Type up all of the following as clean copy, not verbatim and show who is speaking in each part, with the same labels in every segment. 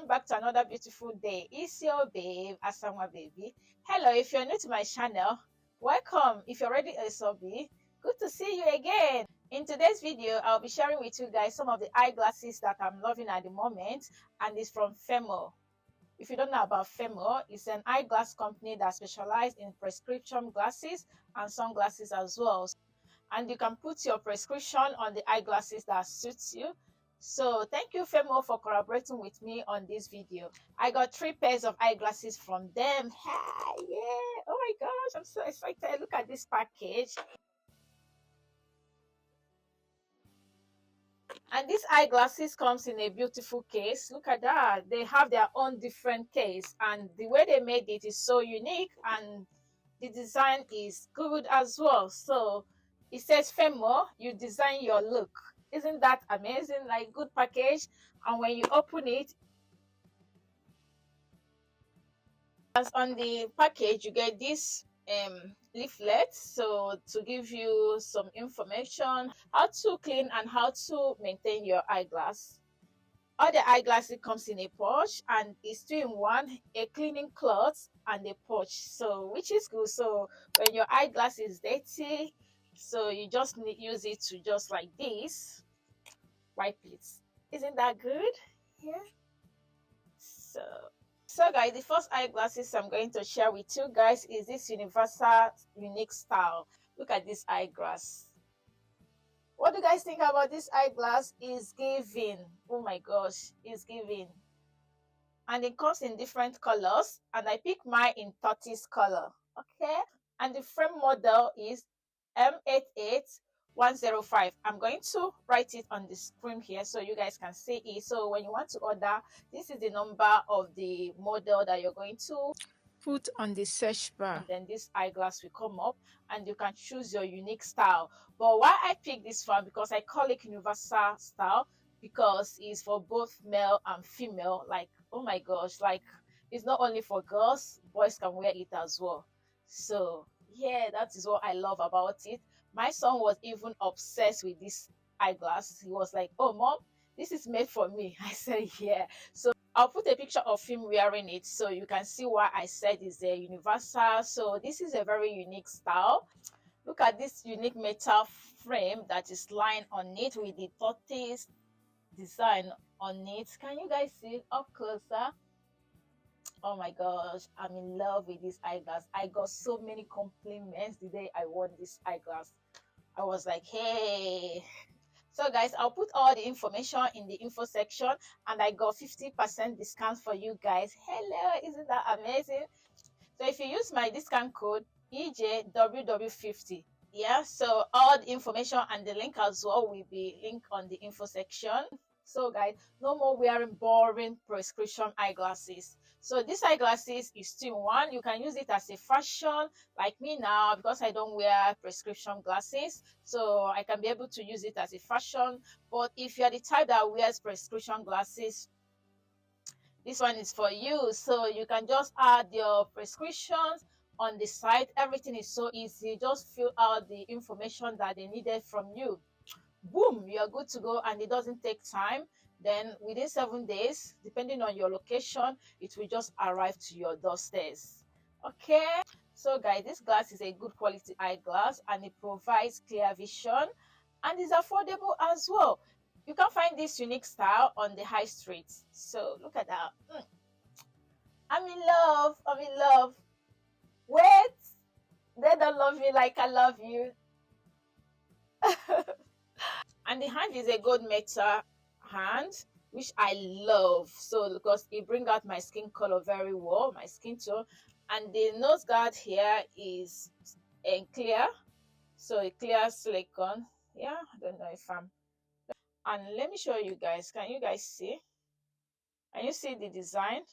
Speaker 1: welcome back to another beautiful day. It's your babe Asanwa baby. Hello, if you're new to my channel, welcome. If you're already a subby, good to see you again. In today's video, I'll be sharing with you guys some of the eyeglasses that I'm loving at the moment, and it's from Firmoo. If you don't know about Firmoo, it's an eyeglass company that specializes in prescription glasses and sunglasses as well. And you can put your prescription on the eyeglasses that suits you. So thank you Firmoo for collaborating with me on this video. I got 3 pairs of eyeglasses from them. Hey, yeah, oh my gosh, I'm so excited. Look at this package. And these eyeglasses comes in a beautiful case. Look at that. They have their own different case, and the way they made it is so unique, and the design is good as well. So it says Firmoo, you design your look. Isn't that amazing? Like, good package. And when you open it, as on the package, you get this leaflet, so to give you some information how to clean and how to maintain your eyeglass. All the eyeglasses comes in a pouch, and it's 2-in-1, a cleaning cloth and a pouch, so which is good. So when your eyeglass is dirty, so you just use it to just like this, wipe it. Isn't that good? Yeah. So guys, the first eyeglasses I'm going to share with you guys is this universal unique style. Look at this eyeglass. What do you guys think about this eyeglass? Is giving. Oh my gosh, it's giving. And it comes in different colors, and I picked mine in Tortoise color. Okay, and the frame model is M88105. I'm going to write it on the screen here so you guys can see it. So when you want to order, this is the number of the model that you're going to put on the search bar, and then this eyeglass will come up and you can choose your unique style. But why I picked this one, because I call it universal style, because it's for both male and female. Like, oh my gosh, like, it's not only for girls, boys can wear it as well. So yeah, that is what I love about it. My son was even obsessed with this eyeglass. He was like, oh mom, this is made for me. I said, yeah. So I'll put a picture of him wearing it so you can see why I said it's a universal. So this is a very unique style. Look at this unique metal frame that is lying on it with the tortoise design on it. Can you guys see it up closer? Oh my gosh, I'm in love with this eyeglass. I got so many compliments the day I won this eyeglass. I was like, hey. So guys, I'll put all the information in the info section, and I got 50% discount for you guys. Hello, isn't that amazing? So if you use my discount code EJWW50, yeah, so all the information and the link as well will be linked on the info section. So guys, no more wearing boring prescription eyeglasses. So this eyeglasses is 2-in-1. You can use it as a fashion, like me now, because I don't wear prescription glasses, so I can be able to use it as a fashion. But if you're the type that wears prescription glasses, this one is for you. So you can just add your prescriptions on the site. Everything is so easy. Just fill out the information that they needed from you. Boom, you're good to go, and it doesn't take time. Then within 7 days, depending on your location, it will just arrive to your doorsteps. Okay, so guys, this glass is a good quality eyeglass, and it provides clear vision and is affordable as well. You can find this unique style on the high street. So look at that. I'm in love. I'm in love. Wait, they don't love me like I love you. And the hand is a gold metal hand, which I love, so because it brings out my skin color very well, my skin tone. And the nose guard here is clear, so a clear silicone. Yeah, I don't know if I'm, and let me show you guys. Can you guys see? Can you see the design?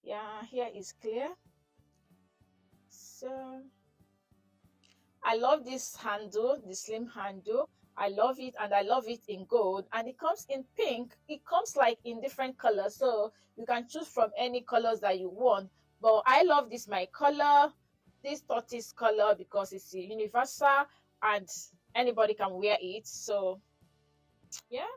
Speaker 1: Yeah, here is clear. So I love this handle, the slim handle. I love it, and I love it in gold, and it comes in pink. It comes like in different colors, so you can choose from any colors that you want. But I love this my color, this tortoise color, because it's universal and anybody can wear it. So yeah,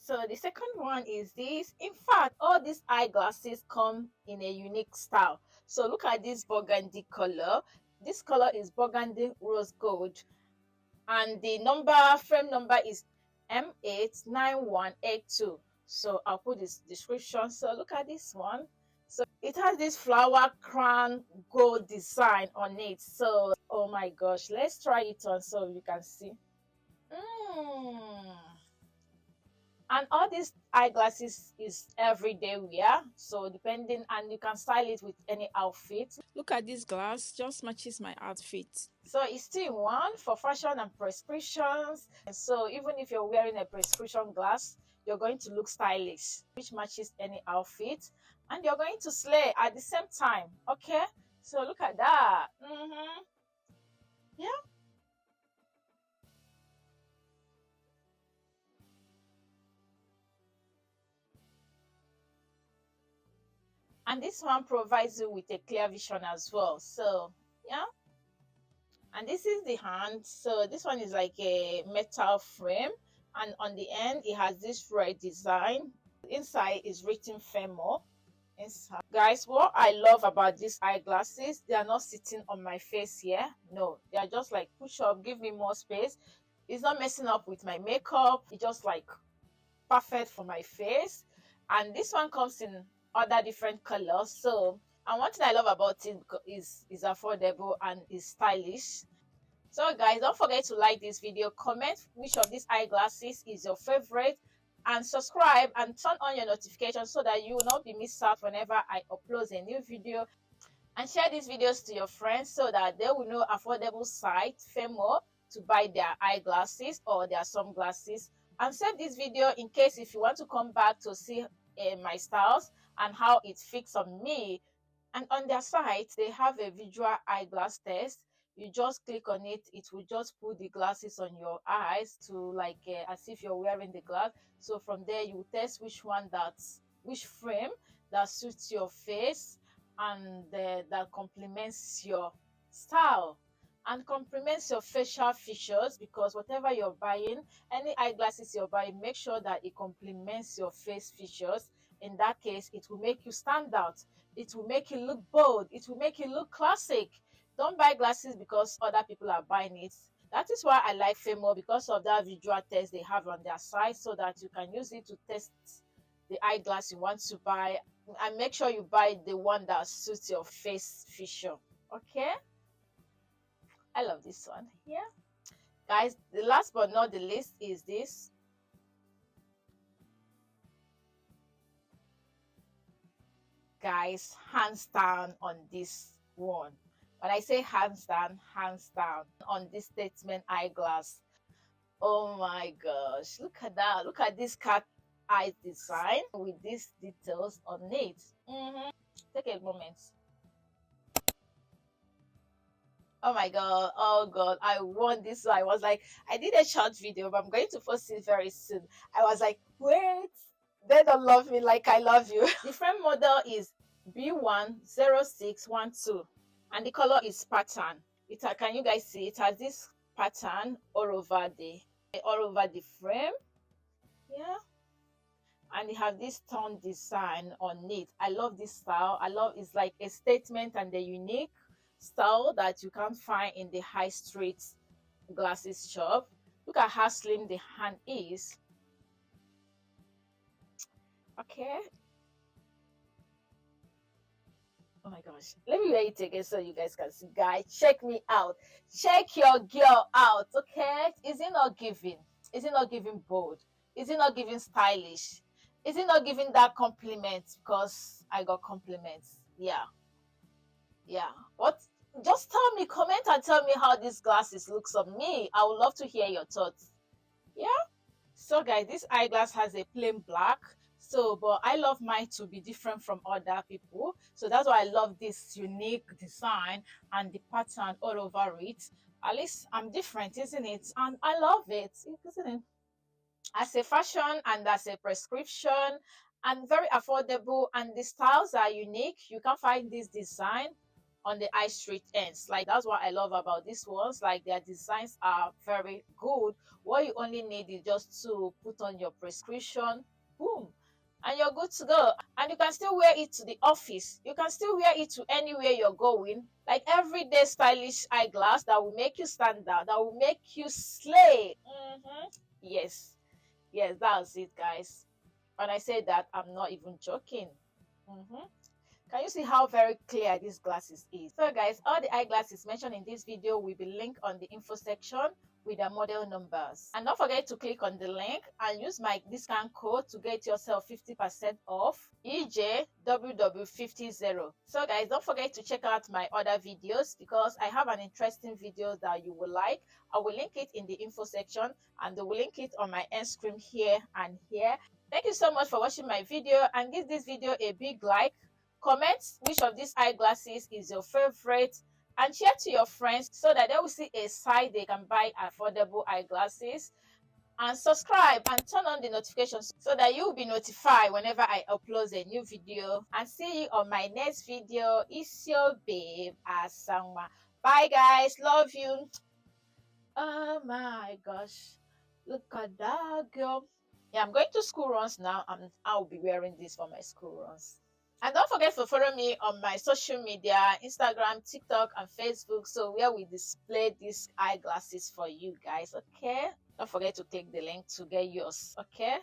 Speaker 1: So the second one is this. In fact, all these eyeglasses come in a unique style. So look at this burgundy color. This color is burgundy rose gold, and the frame number is M89182. So I'll put this description. So look at this one. So it has this flower crown gold design on it. So oh my gosh, let's try it on so you can see. And all these eyeglasses is everyday wear, so depending, and you can style it with any outfit.
Speaker 2: Look at this glass, just matches my outfit.
Speaker 1: So it's still one for fashion and prescriptions. So even if you're wearing a prescription glass, you're going to look stylish, which matches any outfit, and you're going to slay at the same time. Okay, so look at that. Yeah. And this one provides you with a clear vision as well. So yeah. And this is the hand. So this one is like a metal frame, and on the end it has this red design. Inside is written Firmoo. Inside, guys, what I love about these eyeglasses, they are not sitting on my face here. No, they are just like push up, give me more space. It's not messing up with my makeup. It's just like perfect for my face. And this one comes in other different colors. So, and one thing I love about it is affordable and is stylish. So guys, don't forget to like this video, comment which of these eyeglasses is your favorite, and subscribe and turn on your notifications so that you will not be missed out whenever I upload a new video. And share these videos to your friends so that they will know affordable site Firmoo to buy their eyeglasses or their sunglasses. And save this video in case if you want to come back to see my styles and how it fits on me. And on their site they have a visual eyeglass test. You just click on it, it will just put the glasses on your eyes to like as if you're wearing the glass. So from there you test which frame that suits your face and that complements your style and complements your facial features, because whatever you're buying, any eyeglasses you're buying, make sure that it complements your face features. In that case, it will make you stand out, it will make you look bold, it will make you look classic. Don't buy glasses because other people are buying it. That is why I like Firmoo, because of that visual test they have on their site, so that you can use it to test the eyeglass you want to buy, and make sure you buy the one that suits your face feature. Okay, I love this one. Yeah, guys, the last but not the least is this. Guys, hands down on this one. When I say hands down on this statement eyeglass. Oh my gosh, look at that. Look at this cat eye design with these details on it. Take a moment. Oh my god, oh god, I want this. So I was like, I did a short video, but I'm going to post it very soon. I was like, wait, they don't love me like I love you. The frame model is B10612, and the color is pattern. Can you guys see it has this pattern all over the frame? Yeah, and it has this tone design on it. I love this style. I love, it's like a statement and a unique style that you can't find in the high street glasses shop. Look at how slim the hand is. Okay, oh my gosh, let me wear it again so you guys can see. Guys, check me out, check your girl out. Okay, is it not giving? Is it not giving bold? Is it not giving stylish? Is it not giving that compliment? Because I got compliments. Yeah, what? Just tell me, comment and tell me how these glasses looks on me. I would love to hear your thoughts. Yeah, so guys, this eyeglass has a plain black, so but I love mine to be different from other people, so that's why I love this unique design and the pattern all over it. At least I'm different, isn't it? And I love it, isn't it? As a fashion and as a prescription, and very affordable, and the styles are unique. You can find this design on the eye street ends. Like, that's what I love about these ones. Like, their designs are very good. What you only need is just to put on your prescription, boom, and you're good to go. And you can still wear it to the office. You can still wear it to anywhere you're going. Like everyday stylish eyeglass that will make you stand out, that will make you slay. Yes, yes, that's it, guys. When I say that, I'm not even joking. Can you see how very clear this glasses is? So guys, all the eyeglasses mentioned in this video will be linked on the info section with the model numbers. And don't forget to click on the link and use my discount code to get yourself 50% off, EJWW50. So guys, don't forget to check out my other videos because I have an interesting video that you will like. I will link it in the info section and I will link it on my end screen here and here. Thank you so much for watching my video, and give this video a big like. Comment which of these eyeglasses is your favorite and share to your friends so that they will see a site they can buy affordable eyeglasses. And subscribe and turn on the notifications so that you'll be notified whenever I upload a new video. And see you on my next video. It's your babe Asangma. Bye guys, love you. Oh my gosh, look at that girl. Yeah, I'm going to school runs now, and I'll be wearing this for my school runs. And don't forget to follow me on my social media, Instagram, TikTok, and Facebook, so where we display these eyeglasses for you guys, okay? Don't forget to click the link to get yours, okay?